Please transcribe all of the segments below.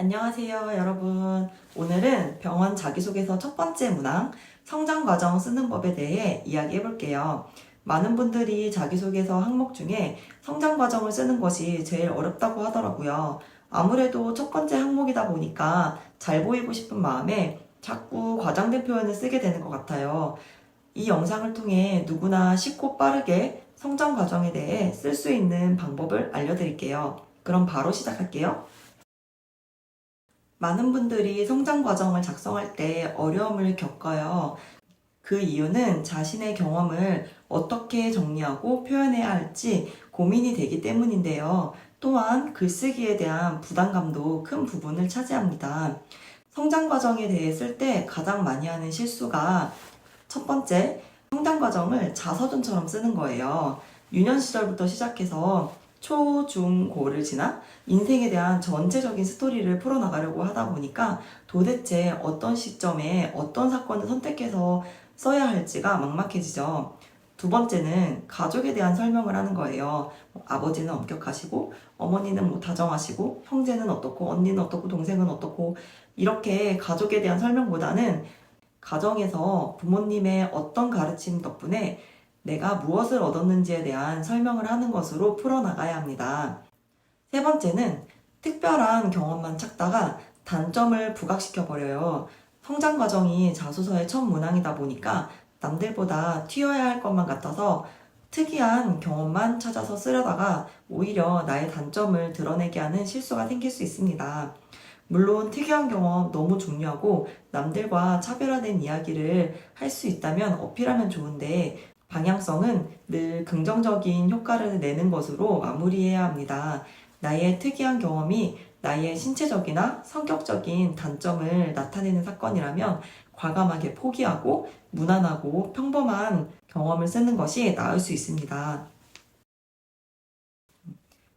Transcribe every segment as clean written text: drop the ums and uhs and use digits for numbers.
안녕하세요, 여러분. 오늘은 병원 자기소개서 첫 번째 문항, 성장과정 쓰는 법에 대해 이야기해 볼게요. 많은 분들이 자기소개서 항목 중에 성장과정을 쓰는 것이 제일 어렵다고 하더라고요. 아무래도 첫 번째 항목이다 보니까 잘 보이고 싶은 마음에 자꾸 과장된 표현을 쓰게 되는 것 같아요. 이 영상을 통해 누구나 쉽고 빠르게 성장과정에 대해 쓸 수 있는 방법을 알려드릴게요. 그럼 바로 시작할게요. 많은 분들이 성장 과정을 작성할 때 어려움을 겪어요. 그 이유는 자신의 경험을 어떻게 정리하고 표현해야 할지 고민이 되기 때문인데요. 또한 글쓰기에 대한 부담감도 큰 부분을 차지합니다. 성장 과정에 대해 쓸 때 가장 많이 하는 실수가 첫 번째, 성장 과정을 자서전처럼 쓰는 거예요. 유년 시절부터 시작해서 초, 중, 고를 지나 인생에 대한 전체적인 스토리를 풀어나가려고 하다 보니까 도대체 어떤 시점에 어떤 사건을 선택해서 써야 할지가 막막해지죠. 두 번째는 가족에 대한 설명을 하는 거예요. 아버지는 엄격하시고, 어머니는 다정하시고, 형제는 어떻고, 언니는 어떻고, 동생은 어떻고, 이렇게 가족에 대한 설명보다는 가정에서 부모님의 어떤 가르침 덕분에 내가 무엇을 얻었는지에 대한 설명을 하는 것으로 풀어나가야 합니다. 세 번째는 특별한 경험만 찾다가 단점을 부각시켜버려요. 성장 과정이 자소서의 첫 문항이다 보니까 남들보다 튀어야 할 것만 같아서 특이한 경험만 찾아서 쓰려다가 오히려 나의 단점을 드러내게 하는 실수가 생길 수 있습니다. 물론 특이한 경험 너무 중요하고 남들과 차별화된 이야기를 할 수 있다면 어필하면 좋은데 방향성은 늘 긍정적인 효과를 내는 것으로 마무리해야 합니다. 나의 특이한 경험이 나의 신체적이나 성격적인 단점을 나타내는 사건이라면 과감하게 포기하고 무난하고 평범한 경험을 쓰는 것이 나을 수 있습니다.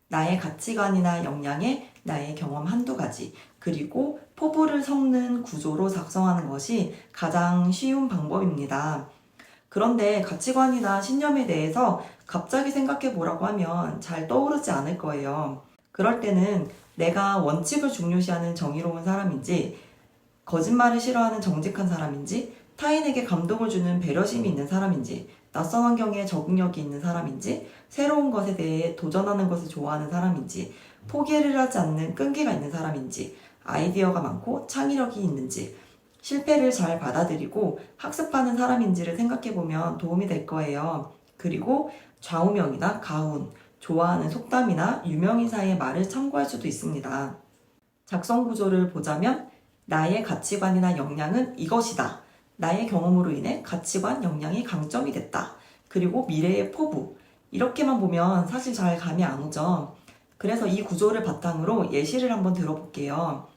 나의 가치관이나 역량에 나의 경험 한두 가지, 그리고 포부를 섞는 구조로 작성하는 것이 가장 쉬운 방법입니다. 그런데 가치관이나 신념에 대해서 갑자기 생각해 보라고 하면 잘 떠오르지 않을 거예요. 그럴 때는 내가 원칙을 중요시하는 정의로운 사람인지, 거짓말을 싫어하는 정직한 사람인지, 타인에게 감동을 주는 배려심이 있는 사람인지, 낯선 환경에 적응력이 있는 사람인지, 새로운 것에 대해 도전하는 것을 좋아하는 사람인지, 포기를 하지 않는 끈기가 있는 사람인지, 아이디어가 많고 창의력이 있는지, 실패를 잘 받아들이고 학습하는 사람인지를 생각해보면 도움이 될 거예요. 그리고 좌우명이나 가훈, 좋아하는 속담이나 유명인사의 말을 참고할 수도 있습니다. 작성 구조를 보자면 나의 가치관이나 역량은 이것이다. 나의 경험으로 인해 가치관, 역량이 강점이 됐다. 그리고 미래의 포부. 이렇게만 보면 사실 잘 감이 안 오죠. 그래서 이 구조를 바탕으로 예시를 한번 들어볼게요.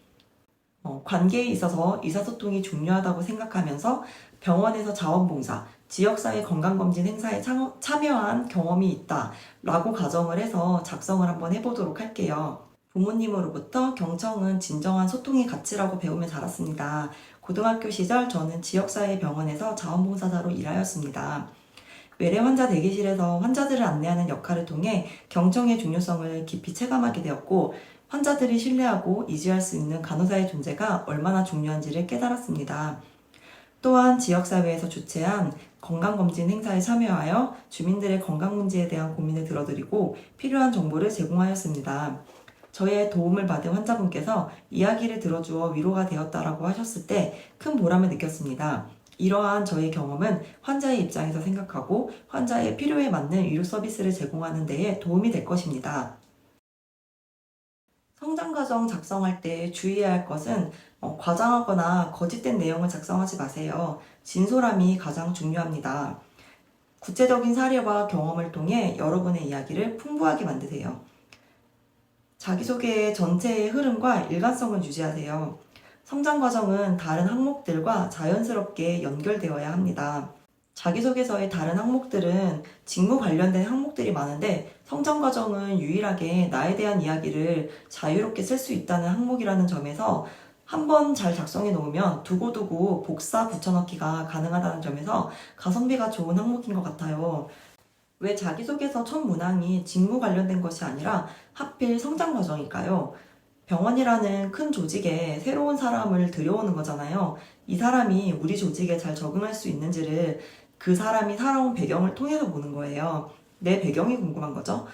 관계에 있어서 의사소통이 중요하다고 생각하면서 병원에서 자원봉사, 지역사회 건강검진 행사에 참여한 경험이 있다 라고 가정을 해서 작성을 한번 해보도록 할게요. 부모님으로부터 경청은 진정한 소통의 가치라고 배우며 자랐습니다. 고등학교 시절 저는 지역사회 병원에서 자원봉사자로 일하였습니다. 외래 환자 대기실에서 환자들을 안내하는 역할을 통해 경청의 중요성을 깊이 체감하게 되었고, 환자들이 신뢰하고 의지할 수 있는 간호사의 존재가 얼마나 중요한지를 깨달았습니다. 또한 지역사회에서 주최한 건강검진 행사에 참여하여 주민들의 건강 문제에 대한 고민을 들어드리고 필요한 정보를 제공하였습니다. 저의 도움을 받은 환자분께서 이야기를 들어주어 위로가 되었다라고 하셨을 때 큰 보람을 느꼈습니다. 이러한 저의 경험은 환자의 입장에서 생각하고 환자의 필요에 맞는 의료 서비스를 제공하는 데에 도움이 될 것입니다. 성장과정 작성할 때 주의해야 할 것은 과장하거나 거짓된 내용을 작성하지 마세요. 진솔함이 가장 중요합니다. 구체적인 사례와 경험을 통해 여러분의 이야기를 풍부하게 만드세요. 자기소개의 전체의 흐름과 일관성을 유지하세요. 성장 과정은 다른 항목들과 자연스럽게 연결되어야 합니다. 자기소개서의 다른 항목들은 직무 관련된 항목들이 많은데 성장 과정은 유일하게 나에 대한 이야기를 자유롭게 쓸 수 있다는 항목이라는 점에서 한번 잘 작성해 놓으면 두고두고 복사 붙여넣기가 가능하다는 점에서 가성비가 좋은 항목인 것 같아요. 왜 자기소개서 첫 문항이 직무 관련된 것이 아니라 하필 성장 과정일까요? 병원이라는 큰 조직에 새로운 사람을 들여오는 거잖아요. 이 사람이 우리 조직에 잘 적응할 수 있는지를 그 사람이 살아온 배경을 통해서 보는 거예요. 내 배경이 궁금한 거죠.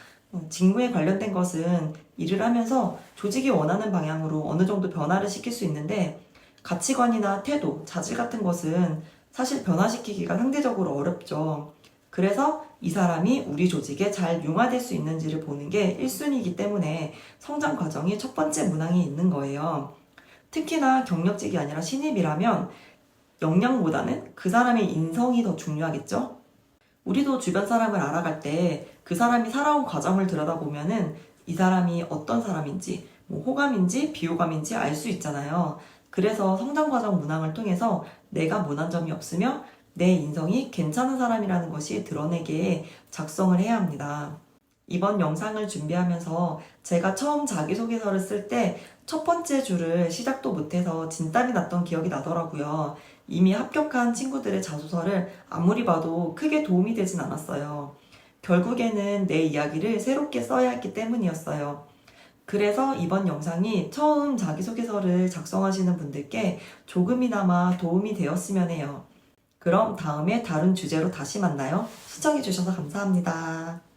직무에 관련된 것은 일을 하면서 조직이 원하는 방향으로 어느 정도 변화를 시킬 수 있는데 가치관이나 태도, 자질 같은 것은 사실 변화시키기가 상대적으로 어렵죠. 그래서 이 사람이 우리 조직에 잘 융화될 수 있는지를 보는 게 1순위이기 때문에 성장 과정이 첫 번째 문항이 있는 거예요. 특히나 경력직이 아니라 신입이라면 역량보다는 그 사람의 인성이 더 중요하겠죠? 우리도 주변 사람을 알아갈 때 그 사람이 살아온 과정을 들여다보면은 이 사람이 어떤 사람인지, 뭐 호감인지 비호감인지 알 수 있잖아요. 그래서 성장 과정 문항을 통해서 내가 못한 점이 없으며 내 인성이 괜찮은 사람이라는 것이 드러내게 작성을 해야 합니다. 이번 영상을 준비하면서 제가 처음 자기소개서를 쓸 때 첫 번째 줄을 시작도 못해서 진땀이 났던 기억이 나더라고요. 이미 합격한 친구들의 자소서를 아무리 봐도 크게 도움이 되진 않았어요. 결국에는 내 이야기를 새롭게 써야 했기 때문이었어요. 그래서 이번 영상이 처음 자기소개서를 작성하시는 분들께 조금이나마 도움이 되었으면 해요. 그럼 다음에 다른 주제로 다시 만나요. 시청해주셔서 감사합니다.